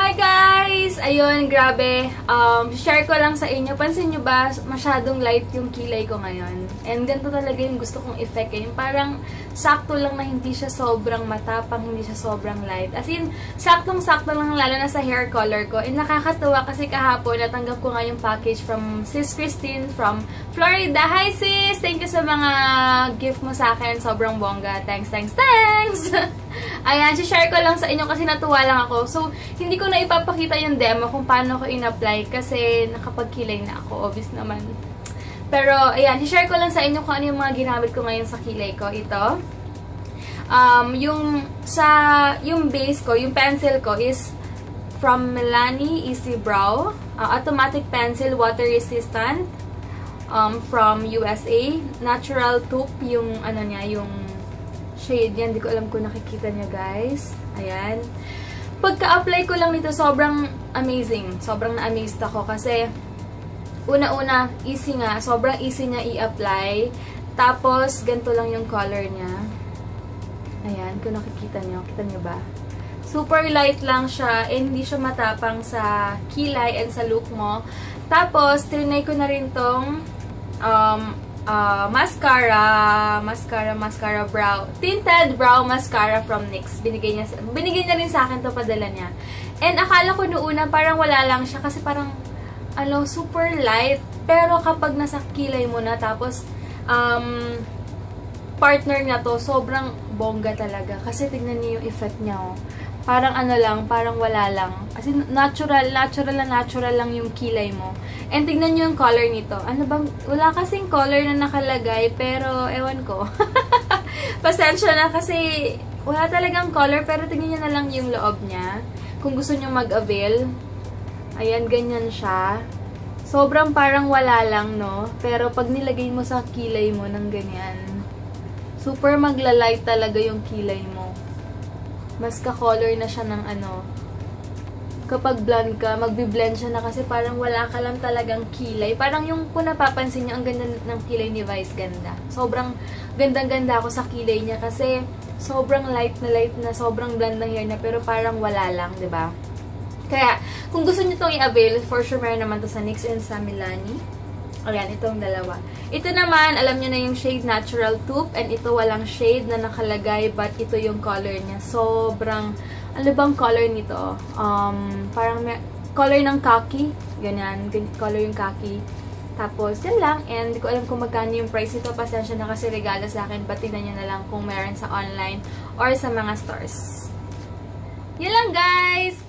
Hi guys! Ayun, grabe. Share ko lang sa inyo. Pansin nyo ba, masyadong light yung kilay ko ngayon. And ganito talaga yung gusto kong effect. Yung parang sakto lang na hindi siya sobrang matapang, hindi siya sobrang light. As in, saktong-sakto lang lalo na sa hair color ko. And nakakatuwa kasi kahapon, natanggap ko nga yung package from Sis Christine from Florida. Hi sis! Thank you sa mga gift mo sa akin. Sobrang bongga. Thanks! Ayan, share ko lang sa inyo kasi natuwa lang ako. So, hindi ko na ipapakita yung demo kung paano ko in-apply kasi nakapagkilay na ako, obvious naman. Pero, ayan, share ko lang sa inyo kung ano yung mga ginamit ko ngayon sa kilay ko. Ito. Yung base ko, yung pencil ko is from Milani Easy Brow. Automatic pencil, water resistant. From USA. Natural taupe, yung ano niya, yung shade yan. Hindi ko alam kung nakikita niya, guys. Ayan. Pagka-apply ko lang nito, sobrang amazing. Sobrang na-amazed ako kasi una-una, easy nga. Sobrang easy niya i-apply. Tapos, ganito lang yung color niya. Ayan, kung nakikita niyo. Kita niyo ba? Super light lang siya and hindi siya matapang sa kilay and sa look mo. Tapos, trinay ko na rin tong mascara brow. Tinted brow mascara from NYX. Binigay niya rin sa akin to, padala niya. And akala ko noona parang wala lang siya kasi parang super light. Pero kapag nasa kilay mo na tapos partner niya to, sobrang bongga talaga. Kasi tignan niyo yung effect niya, oh. Parang parang wala lang. Kasi natural lang yung kilay mo. And tignan nyo yung color nito. Ano bang, wala kasing color na nakalagay, pero ewan ko. Pasensya na kasi wala talagang color, pero tignan nyo na lang yung loob niya. Kung gusto nyo mag-avail. Ayan, ganyan siya. Sobrang parang wala lang, no? Pero pag nilagay mo sa kilay mo ng ganyan, super magla-light talaga yung kilay mo. Mas ka-color na siya ng kapag blonde ka, magbi-blend siya na kasi parang wala ka lang talagang kilay. Parang yung kung napapansin niyo, ang ganda ng kilay ni Vice, ganda. Sobrang gandang-ganda ako sa kilay niya kasi sobrang light na, sobrang blonde na hair na, pero parang wala lang, 'di ba? Kaya, kung gusto niyo itong i-avail, for sure meron naman to sa NYX and sa Milani. Ayan, itong dalawa. Ito naman, alam niyo na yung shade Natural Taupe, and ito walang shade na nakalagay, but ito yung color niya. Sobrang, ano bang color nito? Parang may, color ng khaki. Ganyan, color yung khaki. Tapos, yan lang. And hindi ko alam kung magkano yung price ito. Pasensya na kasi regalo sa akin. But tignan nyo na lang kung meron sa online or sa mga stores. Yan lang, guys!